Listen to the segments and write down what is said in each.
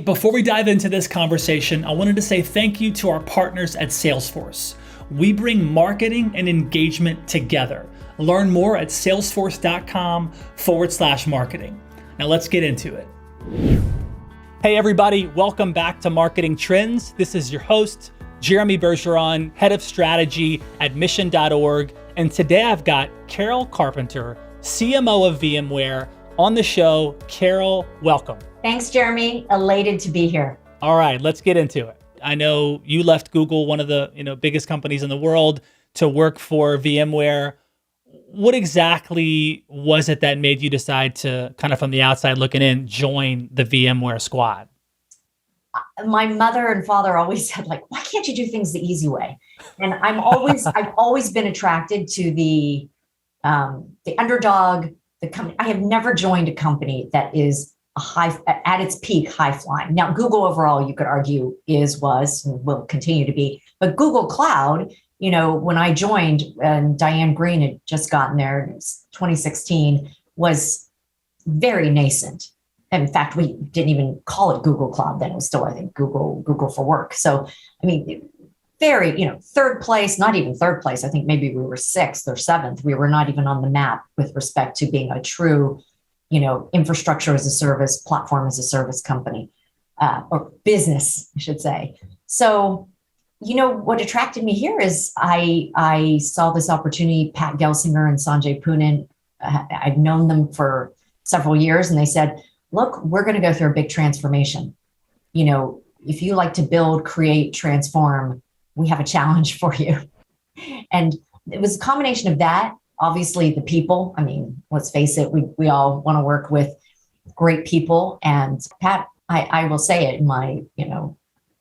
Before we dive into this conversation, I wanted to say thank you to our partners at Salesforce. We bring marketing and engagement together. Learn more at salesforce.com/marketing. Now let's get into it. Hey everybody, welcome back to Marketing Trends. This is your host, Jeremy Bergeron, Head of Strategy at Mission.org. And today I've got Carol Carpenter, CMO of VMware, on the show. Carol, welcome. Thanks, Jeremy. Elated to be here. All right, let's get into it. I know you left Google, one of the biggest companies in the world, to work for VMware. What exactly was it that made you decide to, kind of from the outside looking in, join the VMware squad? My mother and father always said, why can't you do things the easy way? And I've always been attracted to the underdog, the company. I have never joined a company that is at its peak, high flying. Now, Google overall, you could argue was, and will continue to be, but Google Cloud, when I joined and Diane Green had just gotten there, it was 2016, was very nascent. In fact, we didn't even call it Google Cloud then. It was still, I think, Google for Work. So, very, third place, not even third place. I think maybe we were sixth or seventh. We were not even on the map with respect to being a true infrastructure as a service, platform as a service company, or business, I should say. So, what attracted me here is I saw this opportunity. Pat Gelsinger and Sanjay Poonen, I've known them for several years, and they said, look, we're going to go through a big transformation. If you like to build, create, transform, we have a challenge for you. And it was a combination of that. Obviously, the people. Let's face it, we all want to work with great people. And Pat, I will say it, in my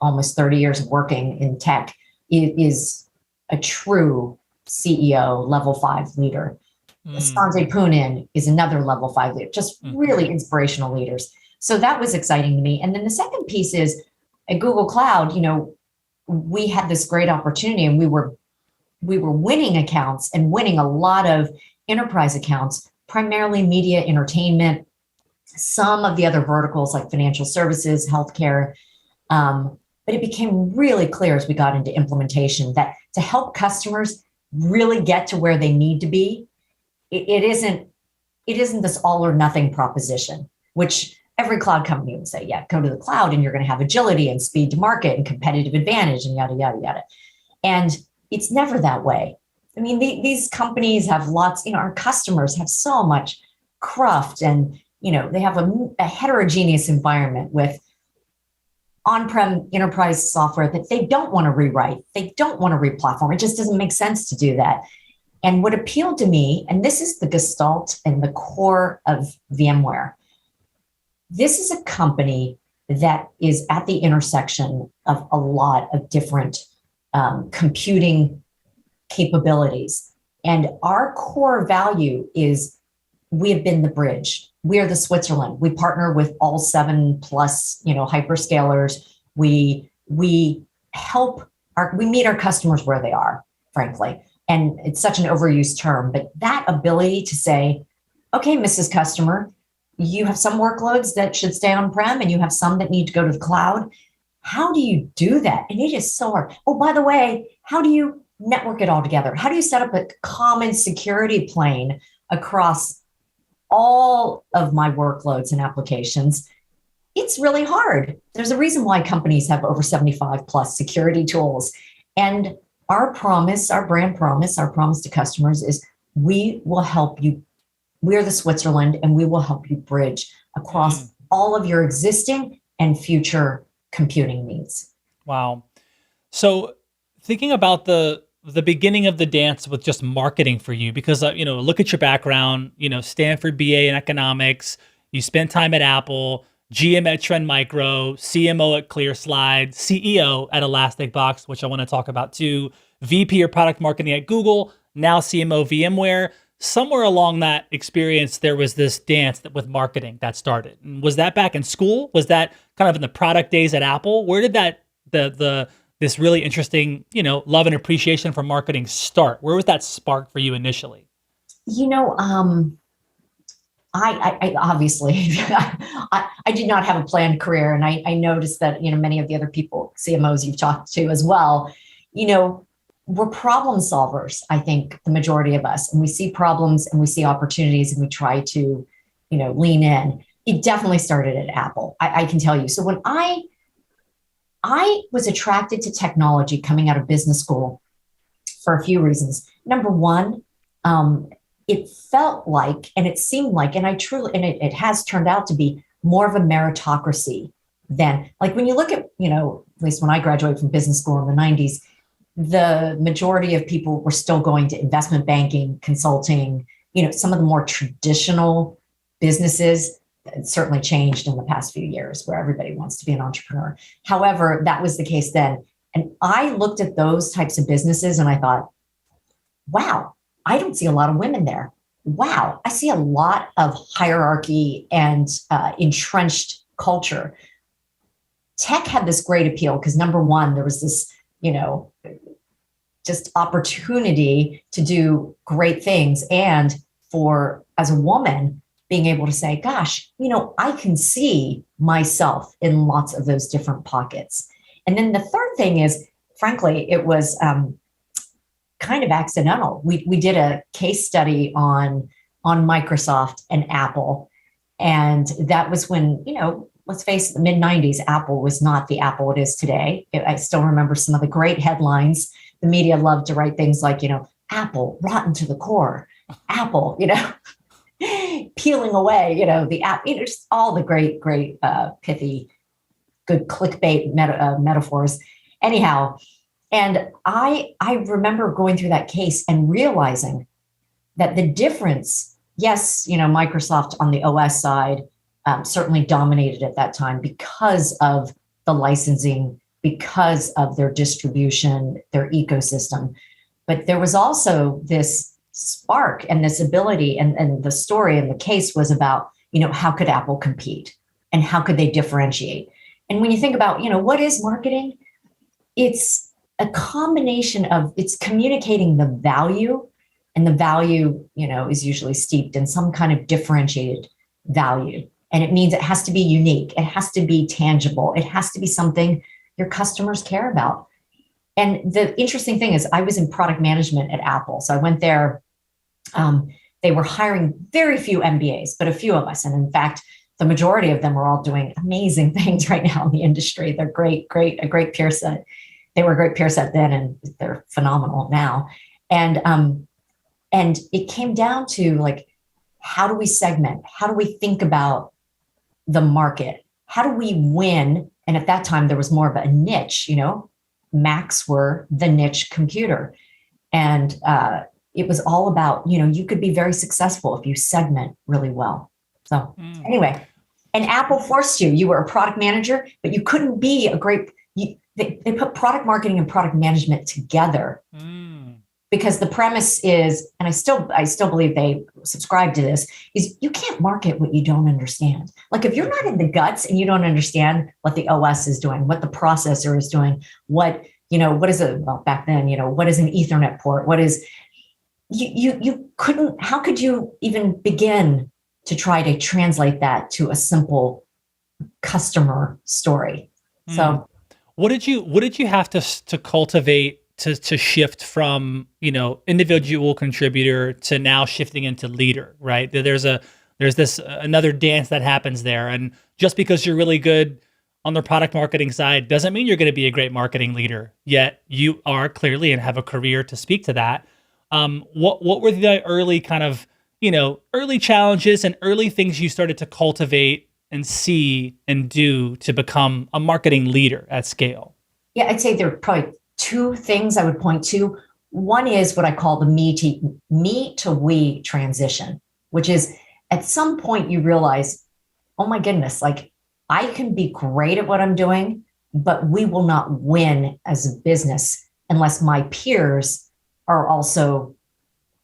almost 30 years of working in tech, is a true CEO, level 5 leader. Sanjay Poonen is another level 5 leader, just really inspirational leaders. So that was exciting to me. And then the second piece is at Google Cloud, we had this great opportunity, and we were winning accounts and winning a lot of enterprise accounts, primarily media, entertainment, some of the other verticals like financial services, healthcare. But it became really clear as we got into implementation that to help customers really get to where they need to be, it isn't this all or nothing proposition, which every cloud company would say, yeah, go to the cloud and you're going to have agility and speed to market and competitive advantage and yada, yada, yada. And it's never that way. These companies have lots, our customers have so much cruft, and, they have a heterogeneous environment with on-prem enterprise software that they don't want to rewrite. They don't want to replatform. It just doesn't make sense to do that. And what appealed to me, and this is the gestalt and the core of VMware, this is a company that is at the intersection of a lot of different computing capabilities. And our core value is we have been the bridge. We are the Switzerland. We partner with all 7+ hyperscalers. We meet our customers where they are, frankly. And it's such an overused term, but that ability to say, okay, Mrs. Customer, you have some workloads that should stay on-prem and you have some that need to go to the cloud. How do you do that? And it is so hard. Oh, by the way, how do you network it all together? How do you set up a common security plane across all of my workloads and applications? It's really hard. There's a reason why companies have over 75+ security tools. And our promise, our brand promise, our promise to customers is we will help you. We're the Switzerland, and we will help you bridge across all of your existing and future computing needs. Wow. So thinking about the beginning of the dance with just marketing for you, because, look at your background, Stanford BA in economics, you spent time at Apple, GM at Trend Micro, CMO at ClearSlide, CEO at Elastic Box, which I want to talk about too, VP of product marketing at Google, now CMO VMware. Somewhere along that experience, there was this dance with marketing that started. And was that back in school? Was that kind of in the product days at Apple? Where did that this really interesting, love and appreciation for marketing start? Where was that spark for you initially? I obviously, I did not have a planned career. And I noticed that, many of the other people, CMOs you've talked to as well, you know, we're problem solvers, I think, the majority of us. And we see problems and we see opportunities and we try to, lean in. It definitely started at Apple. I can tell you. So when I was attracted to technology coming out of business school for a few reasons. Number one, it felt like, and it seemed like, and it has turned out to be more of a meritocracy than, like, when you look at, at least when I graduated from business school in the 90s, the majority of people were still going to investment banking, consulting, some of the more traditional businesses. It's certainly changed in the past few years where everybody wants to be an entrepreneur. However, that was the case then. And I looked at those types of businesses and I thought, wow, I don't see a lot of women there. Wow, I see a lot of hierarchy and entrenched culture. Tech had this great appeal because, number one, there was this, just opportunity to do great things. And for, as a woman, being able to say, gosh, I can see myself in lots of those different pockets. And then the third thing is, frankly, it was kind of accidental. We did a case study on Microsoft and Apple. And that was when, let's face it, the mid 90s, Apple was not the Apple it is today. I still remember some of the great headlines. The media loved to write things like, Apple rotten to the core, Apple, peeling away, the app, just all the great, pithy, good clickbait metaphors. Anyhow, and I remember going through that case and realizing that the difference, yes, Microsoft on the OS side certainly dominated at that time because of the licensing, because of their distribution, their ecosystem. But there was also this spark and this ability, and the story and the case was about, how could Apple compete and how could they differentiate? And when you think about, what is marketing? It's a combination of, it's communicating the value, and the value, is usually steeped in some kind of differentiated value. And it means it has to be unique. It has to be tangible. It has to be something your customers care about. And the interesting thing is I was in product management at Apple. So I went there. They were hiring very few MBAs, but a few of us. And in fact, the majority of them are all doing amazing things right now in the industry. They're a great peer set. They were a great peer set then, and they're phenomenal now. And it came down to, like, how do we segment? How do we think about the market? How do we win? And at that time, there was more of a niche, Macs were the niche computer. And it was all about, you could be very successful if you segment really well. So anyway, and Apple forced you were a product manager, but you couldn't be a great, they put product marketing and product management together. Because the premise is, and I still believe they subscribe to this, is you can't market what you don't understand. Like, if you're not in the guts and you don't understand what the OS is doing, what the processor is doing, what is it? Well, back then, what is an Ethernet port? What is, you couldn't, how could you even begin to try to translate that to a simple customer story? So what did you have to cultivate to shift from, individual contributor to now shifting into leader, right? There's this another dance that happens there. And just because you're really good on the product marketing side doesn't mean you're going to be a great marketing leader. Yet you are clearly, and have a career to speak to that. What were the early kind of, early challenges and early things you started to cultivate and see and do to become a marketing leader at scale? Yeah, I'd say there are probably two things I would point to. One is what I call the me to we transition, which is, at some point you realize, oh my goodness, like, I can be great at what I'm doing, but we will not win as a business unless my peers are also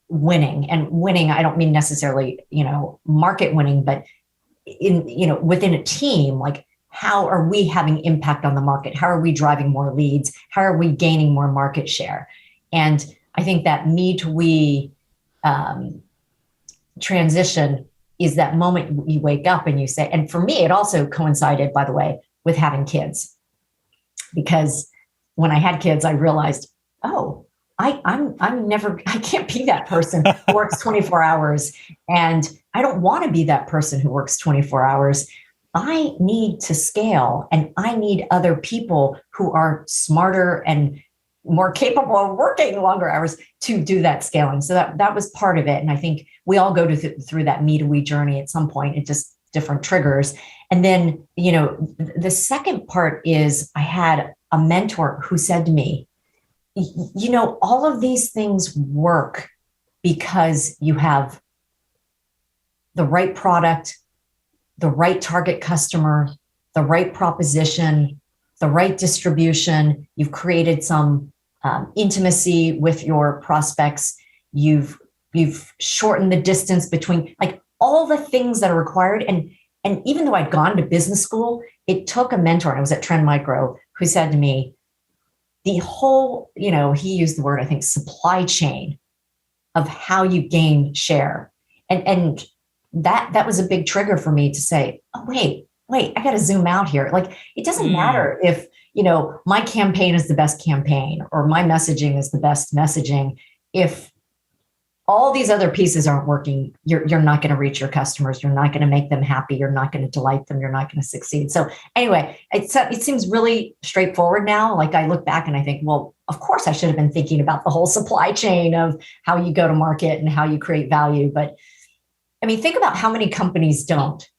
winning. And winning, I don't mean necessarily, market winning, but within a team, like, how are we having impact on the market? How are we driving more leads? How are we gaining more market share? And I think that me to we transition is that moment you wake up and you say, and for me, it also coincided, by the way, with having kids. Because when I had kids, I realized, oh, I can't be that person who works 24 hours. And I don't want to be that person who works 24 hours. I need to scale, and I need other people who are smarter and more capable of working longer hours to do that scaling. So that was part of it. And I think we all go through that me to we journey at some point. It just different triggers. And then, the second part is I had a mentor who said to me, all of these things work because you have the right product, the right target customer, the right proposition, the right distribution. You've created some intimacy with your prospects. You've shortened the distance between, like, all the things that are required. And even though I'd gone to business school, it took a mentor, and I was at Trend Micro, who said to me, the whole, he used the word, I think, supply chain of how you gain share. And that was a big trigger for me to say, oh, wait, I got to zoom out here. Like, it doesn't matter if, my campaign is the best campaign or my messaging is the best messaging. If all these other pieces aren't working, you're not going to reach your customers. You're not going to make them happy. You're not going to delight them. You're not going to succeed. So anyway, it seems really straightforward now. Like, I look back and I think, well, of course I should have been thinking about the whole supply chain of how you go to market and how you create value. But I mean, think about how many companies don't,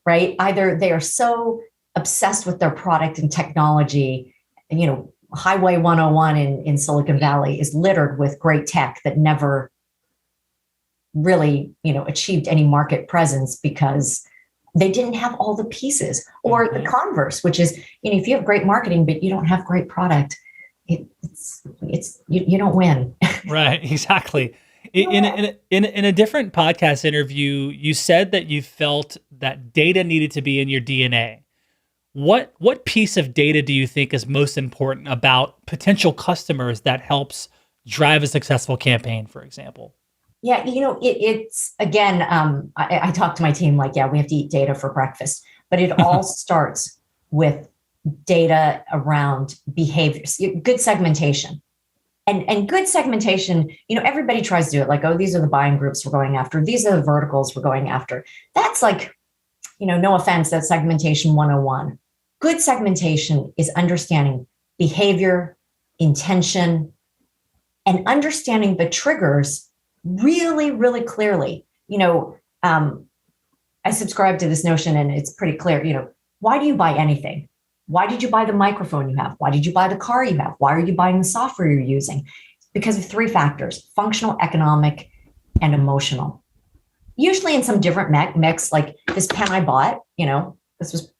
right? Either they are so obsessed with their product and technology, and, Highway 101 in Silicon Valley is littered with great tech that never really, achieved any market presence because they didn't have all the pieces. Or the converse, which is, if you have great marketing, but you don't have great product, it's you don't win. Right, exactly. In a different podcast interview, you said that you felt that data needed to be in your DNA. What piece of data do you think is most important about potential customers that helps drive a successful campaign, for example? Yeah, it's again, I talk to my team like, yeah, we have to eat data for breakfast, but it all starts with data around behaviors, good segmentation. And good segmentation, everybody tries to do it, like, oh, these are the buying groups we're going after. These are the verticals we're going after. That's like, no offense, that's segmentation 101. Good segmentation is understanding behavior, intention, and understanding the triggers really, really clearly. I subscribe to this notion, and it's pretty clear, why do you buy anything? Why did you buy the microphone you have? Why did you buy the car you have? Why are you buying the software you're using? Because of three factors: functional, economic, and emotional. Usually in some different mix, like this pen I bought, this was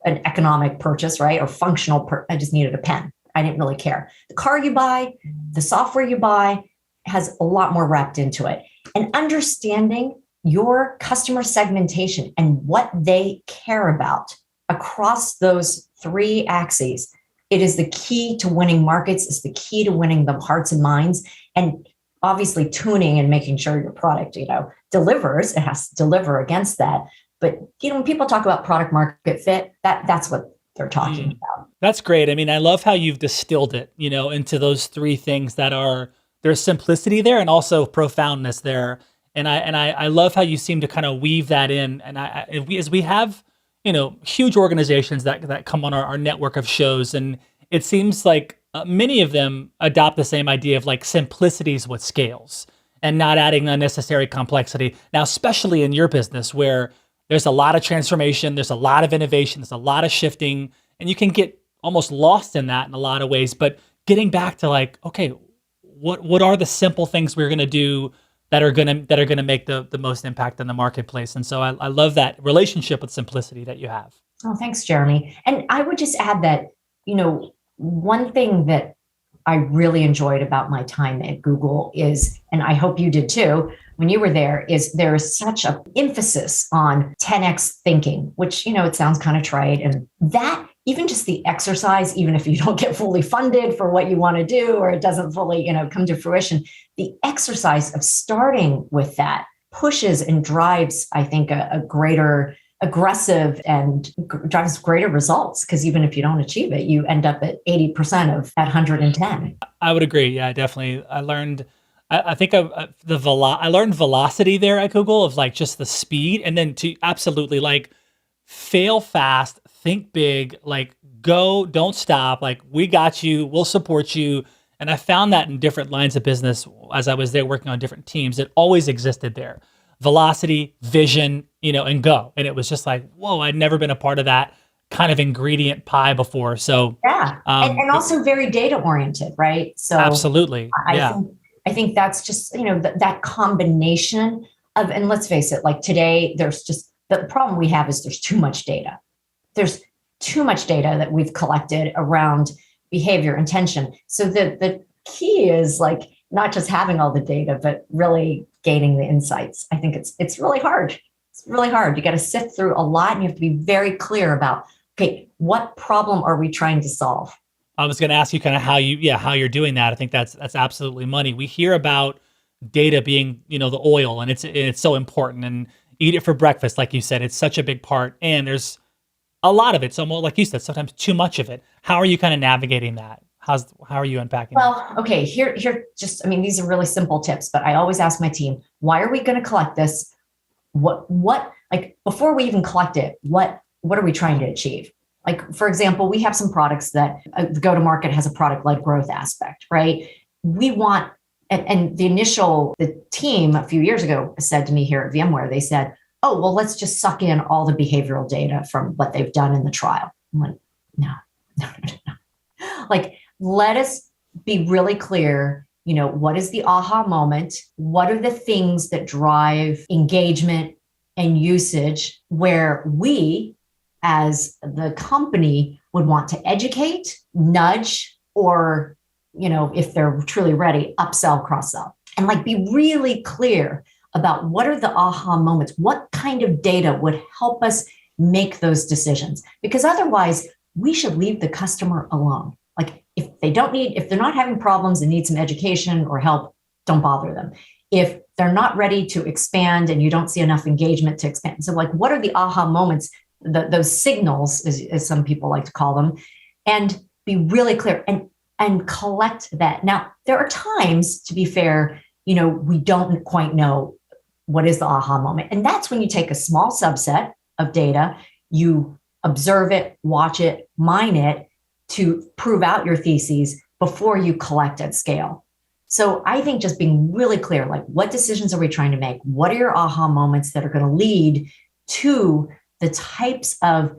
an economic purchase, right? Or functional, I just needed a pen. I didn't really care. The car you buy, the software you buy has a lot more wrapped into it. And understanding your customer segmentation and what they care about across those three axes, it is the key to winning markets. It's the key to winning the hearts and minds. And obviously tuning and making sure your product, delivers. It has to deliver against that. But, when people talk about product market fit, that's what they're talking about. That's great. I mean, I love how you've distilled it, into those three things that are, there's simplicity there and also profoundness there. And I love how you seem to kind of weave that in. And as we have, huge organizations that come on our network of shows, and it seems like many of them adopt the same idea of, like, simplicity is what scales and not adding unnecessary complexity. Now, especially in your business where there's a lot of transformation, there's a lot of innovation, there's a lot of shifting, and you can get almost lost in that in a lot of ways. But getting back to, like, okay, what are the simple things we're going to do that are going to make the most impact in the marketplace? And so I love that relationship with simplicity that you have. Oh, thanks, Jeremy. And I would just add that, one thing that I really enjoyed about my time at Google is, and I hope you did too, when you were there, is there is such an emphasis on 10x thinking, which, it sounds kind of trite. And that, even just the exercise, even if you don't get fully funded for what you want to do, or it doesn't fully, come to fruition, the exercise of starting with that pushes and drives, I think, a greater aggressive and drives greater results, because even if you don't achieve it, you end up at 80% of that 110. I would agree. Yeah, definitely. I learned. I think I learned velocity there at Google of like just the speed, and then to absolutely like fail fast, think big, like go, don't stop. Like we got you, we'll support you. And I found that in different lines of business as I was there working on different teams, it always existed there. Velocity, vision, and go. And it was just like, whoa, I'd never been a part of that kind of ingredient pie before. So, Yeah. And also very data oriented, right? So absolutely. I Yeah. think I think that's just, that combination of, and let's face it, like today, there's just the problem we have is there's too much data. There's too much data that we've collected around behavior, intention. So the key is like not just having all the data, but really gaining the insights. I think it's really hard. It's really hard. You got to sift through a lot, and you have to be very clear about, okay, what problem are we trying to solve? I was going to ask you kind of how you're doing that. I think that's absolutely money. We hear about data being, the oil, and it's so important, and eat it for breakfast. Like you said, it's such a big part, and there's a lot of it. So more like you said, sometimes too much of it. How are you kind of navigating that? How are you unpacking that? Well, okay, here, just, I mean, these are really simple tips, but I always ask my team, why are we going to collect this? Like before we even collect it, what are we trying to achieve? Like, for example, we have some products that the go-to-market has a product-led growth aspect, right? We want, and the team a few years ago said to me here at VMware, they said, oh, well, let's just suck in all the behavioral data from what they've done in the trial. I'm like, no. Like, let us be really clear, what is the aha moment? What are the things that drive engagement and usage where we, as the company, would want to educate, nudge, or, if they're truly ready, upsell, cross-sell, and like be really clear about what are the aha moments, what kind of data would help us make those decisions. Because otherwise, we should leave the customer alone. Like if they're not having problems and need some education or help, don't bother them. If they're not ready to expand and you don't see enough engagement to expand. So like, what are the aha moments, those signals, as some people like to call them, and be really clear and collect that. Now, there are times, to be fair, we don't quite know what is the aha moment. And that's when you take a small subset of data, you observe it, watch it, mine it to prove out your theses before you collect at scale. So I think just being really clear, like what decisions are we trying to make? What are your aha moments that are going to lead to the types of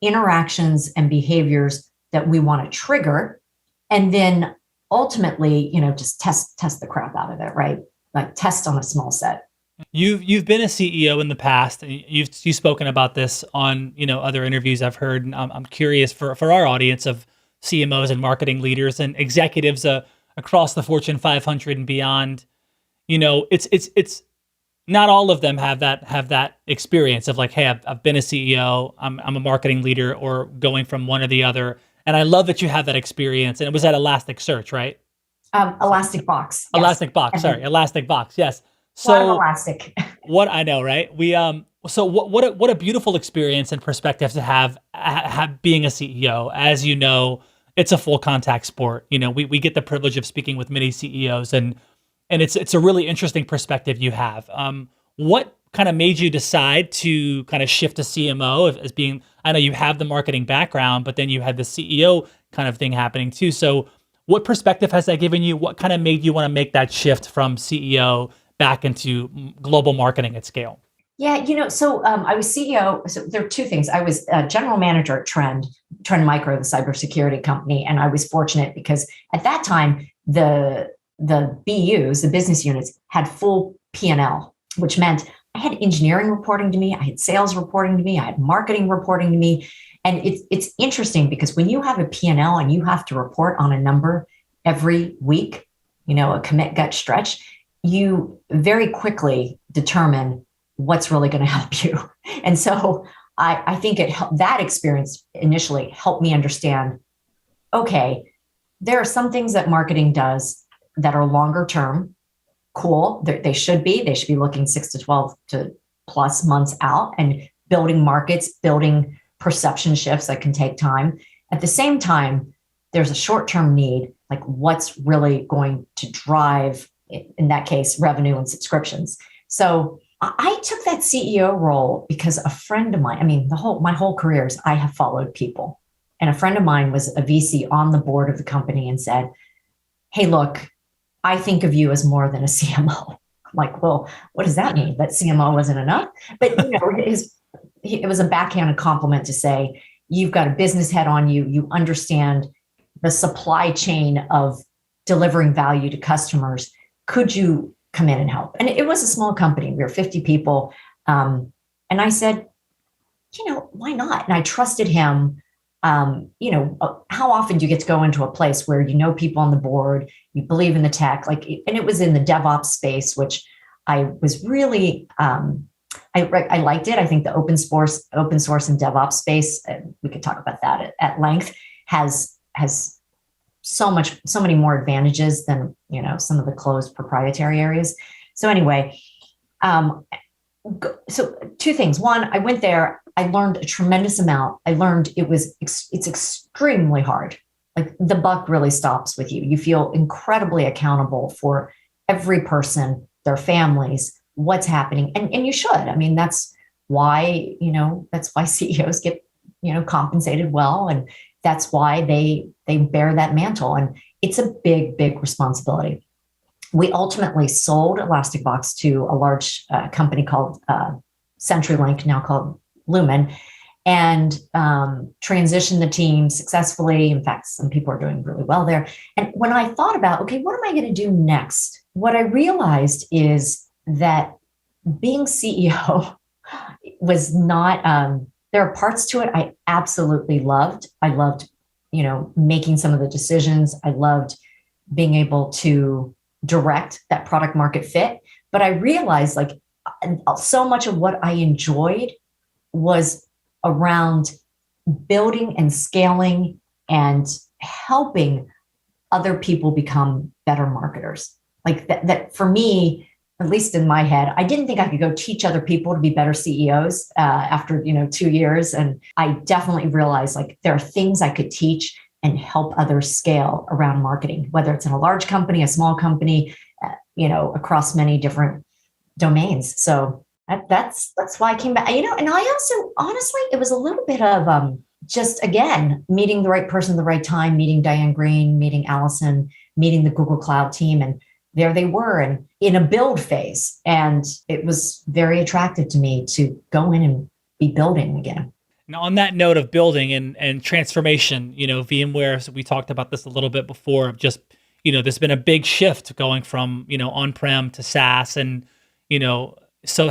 interactions and behaviors that we want to trigger? And then ultimately, just test the crap out of it, right? Like test on a small set. You've been a CEO in the past. And you've spoken about this on other interviews I've heard. And I'm curious for our audience of CMOs and marketing leaders and executives across the Fortune 500 and beyond. It's not all of them have that experience of like, hey, I've been a CEO, I'm a marketing leader, or going from one or the other. And I love that you have that experience. And it was at Elasticsearch, right? Elastic Box. Yes. Elastic Box. Yes. So, a lot of elastic. What I know, right? So what a beautiful experience and perspective to have being a CEO. As you know, it's a full contact sport. We get the privilege of speaking with many CEOs, and it's a really interesting perspective you have. What kind of made you decide to kind of shift to CMO as being? I know you have the marketing background, but then you had the CEO kind of thing happening too. So, what perspective has that given you? What kind of made you want to make that shift from CEO back into global marketing at scale? Yeah, so I was CEO. So there are two things. I was a general manager at Trend Micro, the cybersecurity company, and I was fortunate because at that time the BUs, the business units, had full P&L, which meant I had engineering reporting to me, I had sales reporting to me, I had marketing reporting to me, and it's interesting because when you have a P&L and you have to report on a number every week, a commit gut stretch, you very quickly determine what's really going to help you. And so I think that experience initially helped me understand, okay, there are some things that marketing does that are longer term, cool. They should be. They should be looking 6 to 12 to plus months out and building markets, building perception shifts that can take time. At the same time, there's a short-term need, like what's really going to drive, in that case, revenue and subscriptions. So I took that CEO role because a friend of mine, I mean, my whole career I have followed people. And a friend of mine was a VC on the board of the company and said, hey, look, I think of you as more than a CMO. I'm like, well, what does that mean? That CMO wasn't enough? But it was a backhanded compliment to say, you've got a business head on you. You understand the supply chain of delivering value to customers. Could you come in and help? And it was a small company. We were 50 people. And I said, why not? And I trusted him. How often do you get to go into a place where people on the board, you believe in the tech, and it was in the DevOps space, which I was really, I liked it. I think the open source and DevOps space, we could talk about that at length, has so many more advantages than, some of the closed proprietary areas. So anyway, so two things. One, I went there, I learned a tremendous amount. I learned it's extremely hard. Like the buck really stops with you. You feel incredibly accountable for every person, their families, what's happening. And you should. I mean, that's why CEOs get, compensated well. And that's why they bear that mantle. And it's a big, big responsibility. We ultimately sold Elastic Box to a large company called CenturyLink, now called Lumen, and transitioned the team successfully. In fact, some people are doing really well there. And when I thought about, okay, what am I going to do next? What I realized is that being CEO was not, there are parts to it I absolutely loved. I loved, making some of the decisions. I loved being able to direct that product market fit. But I realized so much of what I enjoyed was around building and scaling and helping other people become better marketers. Like that for me, at least in my head, I didn't think I could go teach other people to be better CEOs after 2 years. And I definitely realized there are things I could teach and help others scale around marketing, whether it's in a large company, a small company, across many different domains. So that's why I came back, and I also, honestly, it was a little bit of just, again, meeting the right person at the right time, meeting Diane Green, meeting Allison, meeting the Google Cloud team. And there they were, and in a build phase. And it was very attractive to me to go in and be building again. Now, on that note of building and transformation, VMware, so we talked about this a little bit before, just, there's been a big shift going from, on-prem to SaaS. And, so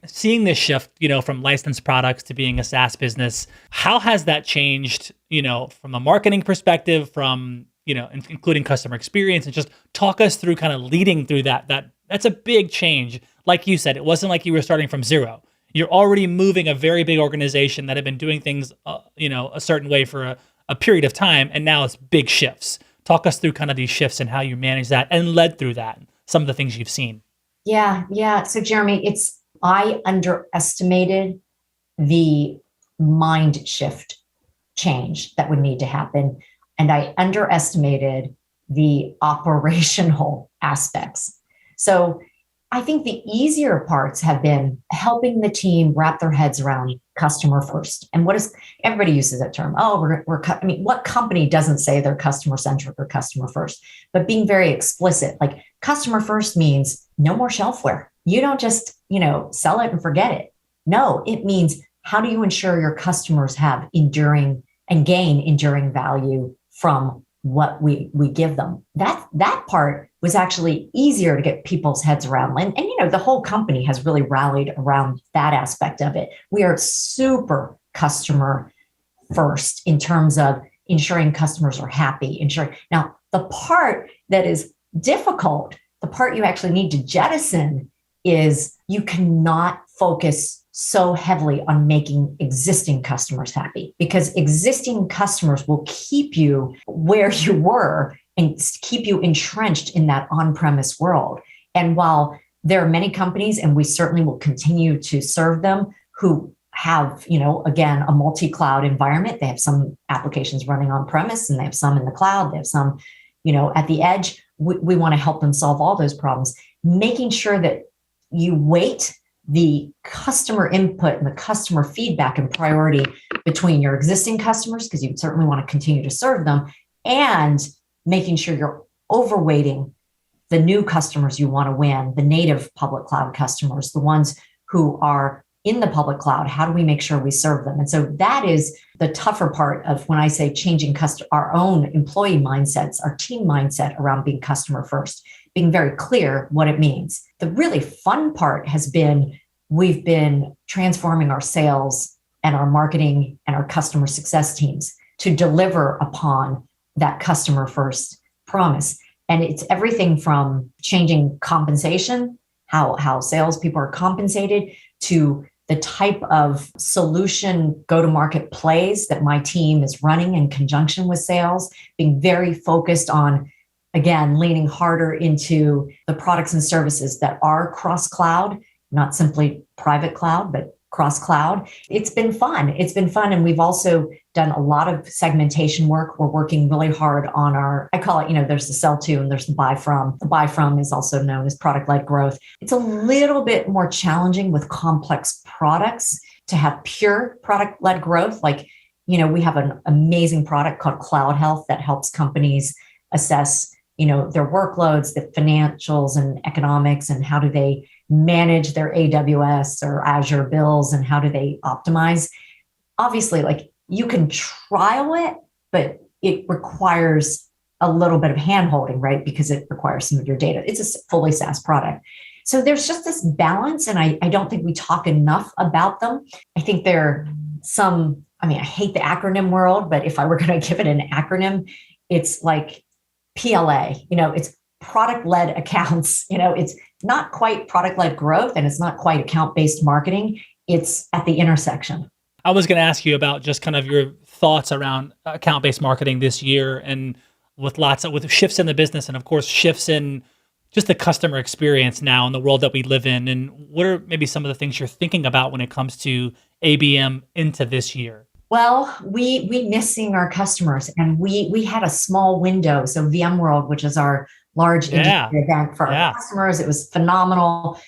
seeing this shift, from licensed products to being a SaaS business, how has that changed, from a marketing perspective, from, including customer experience, and just talk us through kind of leading through that's a big change. Like you said, it wasn't like you were starting from zero. You're already moving a very big organization that had been doing things, a certain way for a period of time. And now it's big shifts. Talk us through kind of these shifts and how you manage that and led through that, some of the things you've seen. Yeah. So Jeremy, I underestimated the mind shift change that would need to happen. And I underestimated the operational aspects. So I think the easier parts have been helping the team wrap their heads around customer first. And everybody uses that term? What company doesn't say they're customer centric or customer first? But being very explicit, like customer first means no more shelfware. You don't just, sell it and forget it. No, it means how do you ensure your customers have enduring and gain enduring value from what we give them? That part was actually easier to get people's heads around. And the whole company has really rallied around that aspect of it. We are super customer first in terms of ensuring customers are happy. Now, the part that is difficult, the part you actually need to jettison, is you cannot focus so heavily on making existing customers happy, because existing customers will keep you where you were and keep you entrenched in that on-premise world. And while there are many companies, and we certainly will continue to serve them, who have, again, a multi-cloud environment. They have some applications running on premise, and they have some in the cloud. They have some, at the edge. We want to help them solve all those problems, making sure that you weight the customer input and the customer feedback and priority between your existing customers, because you certainly want to continue to serve them, and making sure you're overweighting the new customers you want to win, the native public cloud customers, the ones who are in the public cloud. How do we make sure we serve them? And so that is the tougher part of when I say changing our own employee mindsets, our team mindset around being customer first, being very clear what it means. The really fun part has been we've been transforming our sales and our marketing and our customer success teams to deliver upon that customer first promise. And it's everything from changing compensation, how salespeople are compensated, to the type of solution go-to-market plays that my team is running in conjunction with sales, being very focused on, again, leaning harder into the products and services that are cross-cloud, not simply private cloud, but cross-cloud. It's been fun. It's been fun. And we've also done a lot of segmentation work. We're working really hard on I call it, there's the sell to and there's the buy from. The buy from is also known as product-led growth. It's a little bit more challenging with complex products to have pure product-led growth. Like, we have an amazing product called Cloud Health that helps companies assess, their workloads, the financials and economics, and how do they manage their AWS or Azure bills, and how do they optimize. Obviously, like, you can trial it, but it requires a little bit of handholding, right? Because it requires some of your data. It's a fully SaaS product. So there's just this balance, and I don't think we talk enough about them. I think there are some, I hate the acronym world, but if I were going to give it an acronym, it's like PLA, it's product-led accounts. It's not quite product-led growth, and it's not quite account-based marketing. It's at the intersection. I was going to ask you about just kind of your thoughts around account-based marketing this year, and with shifts in the business, and of course shifts in just the customer experience now in the world that we live in. And what are maybe some of the things you're thinking about when it comes to ABM into this year? Well, we missing our customers, and we had a small window. So VMworld, which is our large industry event for our customers, it was phenomenal.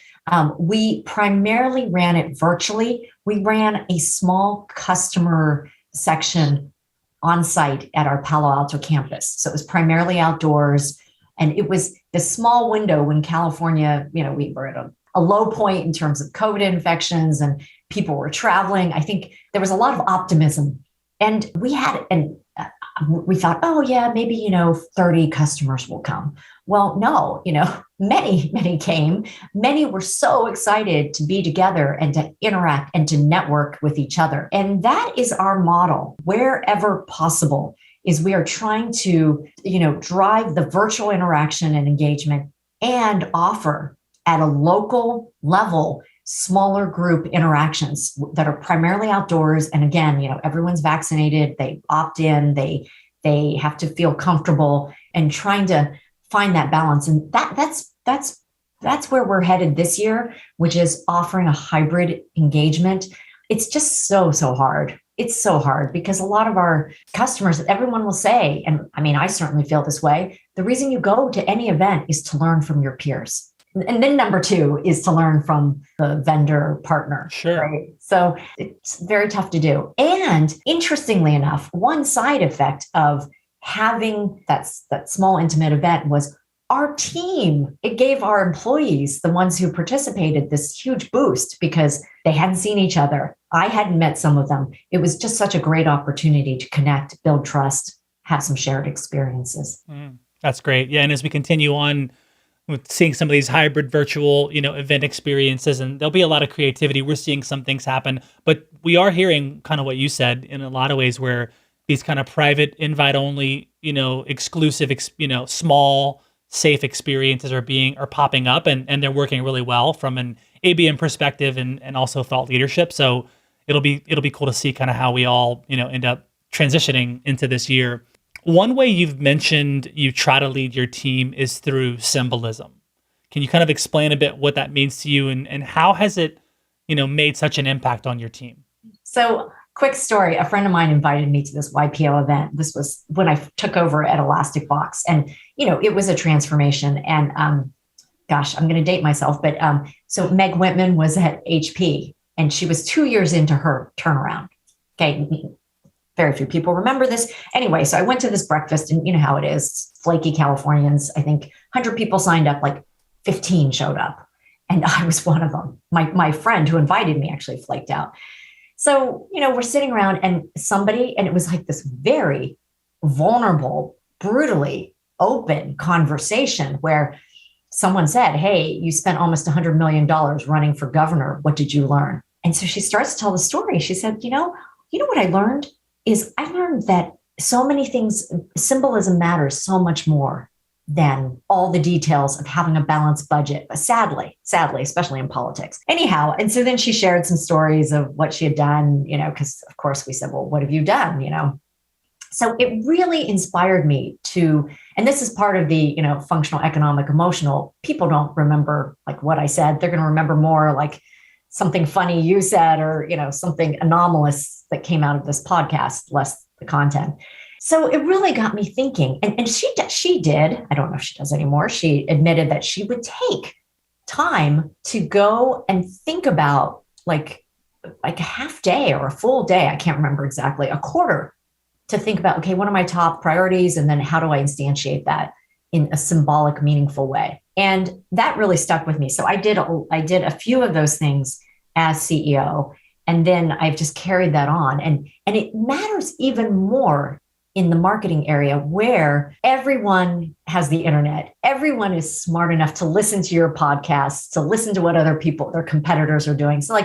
We primarily ran it virtually. We ran a small customer section on site at our Palo Alto campus. So it was primarily outdoors. And it was the small window when California, we were at a low point in terms of COVID infections and people were traveling. I think there was a lot of optimism. And we thought, oh yeah, maybe, 30 customers will come. Well, no, many came. Many were so excited to be together and to interact and to network with each other. And that is our model. Wherever possible, is we are trying to, drive the virtual interaction and engagement and offer at a local level smaller group interactions that are primarily outdoors. And again, everyone's vaccinated, they opt in, they have to feel comfortable, and trying to find that balance. And that's where we're headed this year, which is offering a hybrid engagement. It's just so hard. It's so hard because a lot of our customers, everyone will say, and I certainly feel this way, the reason you go to any event is to learn from your peers. And then number two is to learn from the vendor partner. Sure. Right? So it's very tough to do. And interestingly enough, one side effect of having that small intimate event was our team. It gave our employees, the ones who participated, this huge boost because they hadn't seen each other. I hadn't met some of them. It was just such a great opportunity to connect, build trust, have some shared experiences. That's great. Yeah. And as we continue on with seeing some of these hybrid virtual, event experiences, and there'll be a lot of creativity. We're seeing some things happen, but we are hearing kind of what you said in a lot of ways where these kind of private invite only, exclusive, small, safe experiences are popping up, and they're working really well from an ABM perspective and also thought leadership. So it'll be cool to see kind of how we all, end up transitioning into this year. One way you've mentioned you try to lead your team is through symbolism. Can you kind of explain a bit what that means to you, and how has it, made such an impact on your team? So, quick story, a friend of mine invited me to this YPO event. This was when I took over at Elastic Box, and it was a transformation. And gosh, I'm going to date myself, but so Meg Whitman was at HP, and she was 2 years into her turnaround. Okay, very few people remember this. Anyway, so I went to this breakfast, and you know how it is, flaky Californians. I think 100 people signed up, like 15 showed up, and I was one of them. My friend who invited me actually flaked out. So, we're sitting around, and it was like this very vulnerable, brutally open conversation where someone said, "Hey, you spent almost $100 million running for governor. What did you learn?" And so she starts to tell the story. She said, you know what I learned is I learned that so many things, symbolism matters so much more than all the details of having a balanced budget. Sadly, especially in politics. Anyhow, and so then she shared some stories of what she had done, because of course we said, well, what have you done? So it really inspired me to, and this is part of the, functional, economic, emotional. People don't remember like what I said. They're going to remember more like something funny you said, or, something anomalous that came out of this podcast, less the content. So it really got me thinking. And she did, I don't know if she does anymore. She admitted that she would take time to go and think about like a half day or a full day. I can't remember exactly, a quarter, to think about, okay, what are my top priorities? And then how do I instantiate that in a symbolic, meaningful way? And that really stuck with me. So I did a few of those things as CEO. And then I've just carried that on. And it matters even more in the marketing area, where everyone has the internet. Everyone is smart enough to listen to your podcasts, to listen to what other people, their competitors are doing. So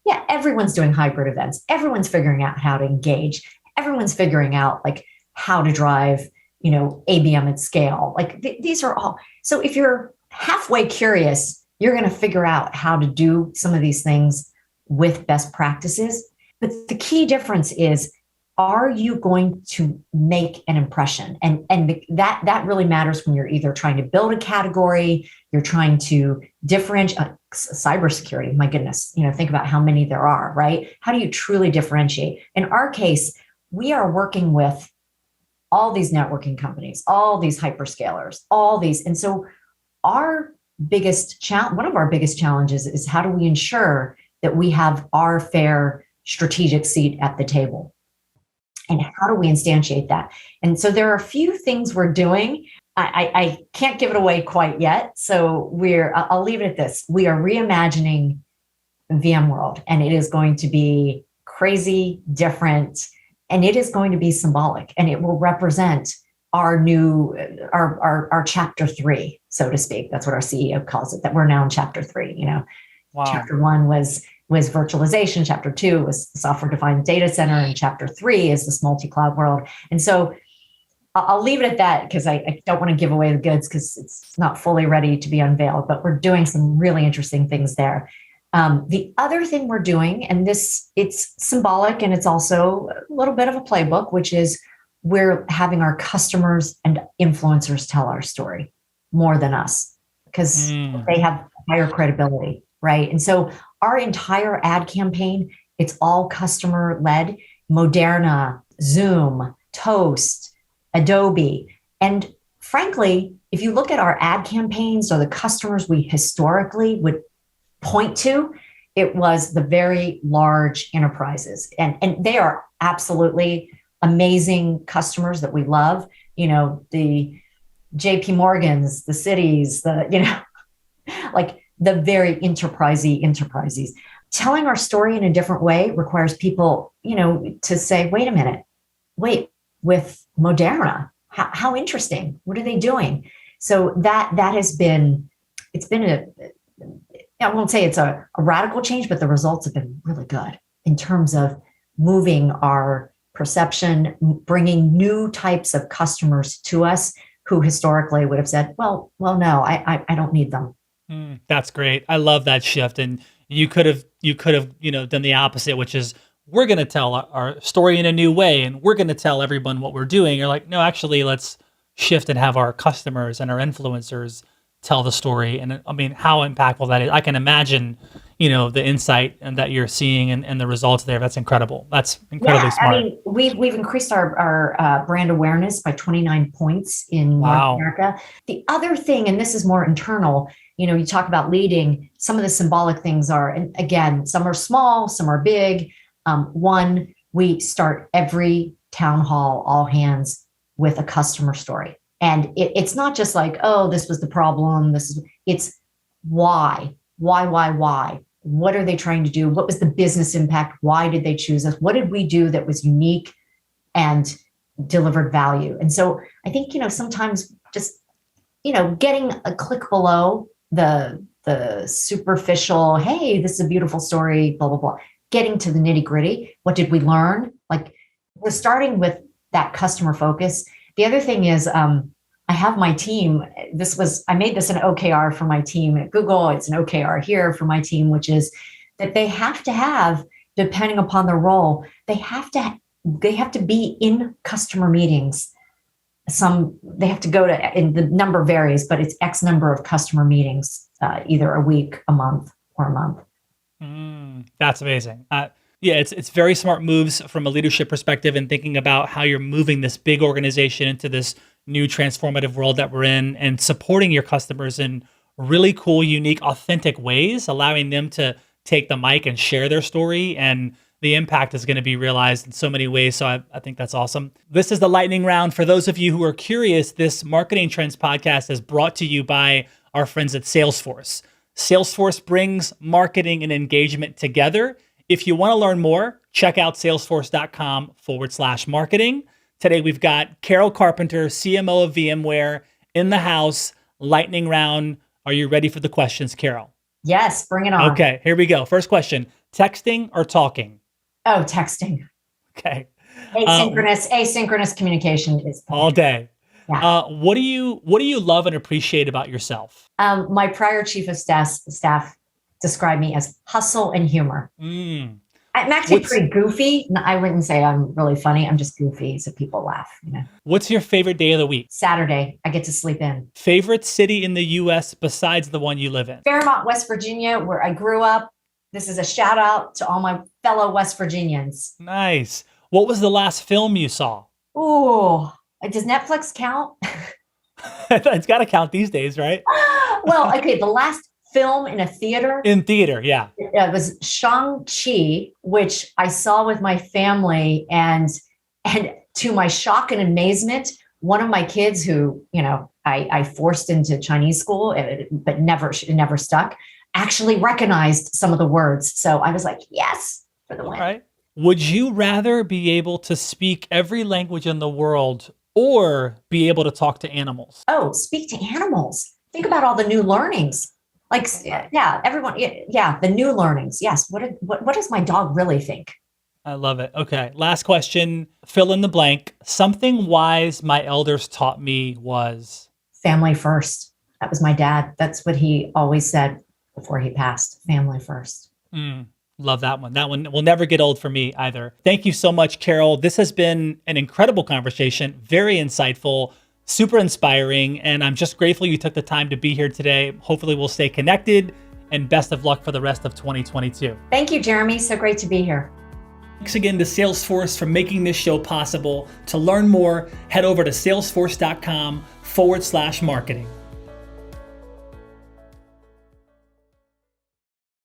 yeah, everyone's doing hybrid events. Everyone's figuring out how to engage. Everyone's figuring out like how to drive, ABM at scale. Like these are all. So if you're halfway curious, you're going to figure out how to do some of these things with best practices. But the key difference is, are you going to make an impression? And that really matters when you're either trying to build a category, you're trying to differentiate. Cybersecurity, my goodness, think about how many there are, right? How do you truly differentiate? In our case, we are working with all these networking companies, all these hyperscalers, all these. And so one of our biggest challenges is, how do we ensure that we have our fair strategic seat at the table? And how do we instantiate that? And so there are a few things we're doing. I can't give it away quite yet. So I'll leave it at this. We are reimagining VMworld, and it is going to be crazy, different, and it is going to be symbolic, and it will represent our chapter 3, so to speak. That's what our CEO calls it, that we're now in chapter 3. Wow. Chapter 1 was virtualization. Chapter 2 was software-defined data center, and chapter 3 is this multi-cloud world. And so I'll leave it at that, because I don't want to give away the goods, because it's not fully ready to be unveiled, but we're doing some really interesting things there. The other thing we're doing, and it's symbolic, and it's also a little bit of a playbook, which is we're having our customers and influencers tell our story more than us, because they have higher credibility, right? And so our entire ad campaign, it's all customer led. Moderna, Zoom, Toast, Adobe. And frankly, if you look at our ad campaigns or the customers we historically would point to, it was the very large enterprises. And they are absolutely amazing customers that we love. The JP Morgans, the Cities, like the very enterprises. Telling our story in a different way requires people, to say, wait a minute, with Moderna, how interesting. What are they doing? So that has been, I won't say it's a radical change, but the results have been really good in terms of moving our perception, bringing new types of customers to us who historically would have said, well, no, I don't need them. That's great. I love that shift. And you could have, done the opposite, which is, we're going to tell our story in a new way, and we're going to tell everyone what we're doing. You're like, no, actually, let's shift and have our customers and our influencers tell the story. And I mean, how impactful that is. I can imagine, the insight and that you're seeing and the results there. That's incredible. That's incredibly smart. I mean, we've increased our brand awareness by 29 points in North Wow. America. The other thing, and this is more internal, you talk about leading, some of the symbolic things are, and again, some are small, some are big. One, we start every town hall, all hands, with a customer story. And it's not just like, oh, this was the problem. It's why. What are they trying to do? What was the business impact? Why did they choose us? What did we do that was unique and delivered value? And so I think, sometimes just, getting a click below the superficial, hey, this is a beautiful story, blah, blah, blah, getting to the nitty gritty. What did we learn? Like, we're starting with that customer focus. The other thing is, I have my team. I made this an OKR for my team at Google. It's an OKR here for my team, which is that they have to have, depending upon their role, they have to be in customer meetings. They have to go to, and the number varies, but it's X number of customer meetings, either a week, a month, or a month. That's amazing. It's very smart moves from a leadership perspective and thinking about how you're moving this big organization into this new transformative world that we're in and supporting your customers in really cool, unique, authentic ways, allowing them to take the mic and share their story. And the impact is going to be realized in so many ways. So I think that's awesome. This is the lightning round. For those of you who are curious, this Marketing Trends podcast is brought to you by our friends at Salesforce. Salesforce brings marketing and engagement together. If you want to learn more, check out salesforce.com/marketing. Today, we've got Carol Carpenter, CMO of VMware, in the house. Lightning round. Are you ready for the questions, Carol? Yes, bring it on. Okay, here we go. First question, texting or talking? Oh, texting. Okay. Asynchronous communication is all day. Yeah. What do you love and appreciate about yourself? My prior chief of staff described me as hustle and humor. I'm actually pretty goofy. I wouldn't say I'm really funny. I'm just goofy, so people laugh. What's your favorite day of the week? Saturday. I get to sleep in. Favorite city in the U.S. besides the one you live in? Fairmont, West Virginia, where I grew up. This is a shout out to all my fellow West Virginians. Nice. What was the last film you saw? Oh, does Netflix count? It's got to count these days, right? Well, okay. The last film in a theater. In theater, yeah. It was Shang-Chi, which I saw with my family, and to my shock and amazement, one of my kids who, I forced into Chinese school, but it never stuck, actually recognized some of the words. So I was like, yes, for the win. All right. Would you rather be able to speak every language in the world or be able to talk to animals? Oh, speak to animals. Think about all the new learnings. Like, yeah, everyone, yeah, the new learnings. Yes. What does my dog really think? I love it. Okay. Last question. Fill in the blank. Something wise my elders taught me was? Family first. That was my dad. That's what he always said before he passed. Family first. Love that one. That one will never get old for me either. Thank you so much, Carol. This has been an incredible conversation. Very insightful. Super inspiring, and I'm just grateful you took the time to be here today. Hopefully we'll stay connected, and best of luck for the rest of 2022. Thank you, Jeremy. So great to be here. Thanks again to Salesforce for making this show possible. To learn more, head over to salesforce.com/marketing.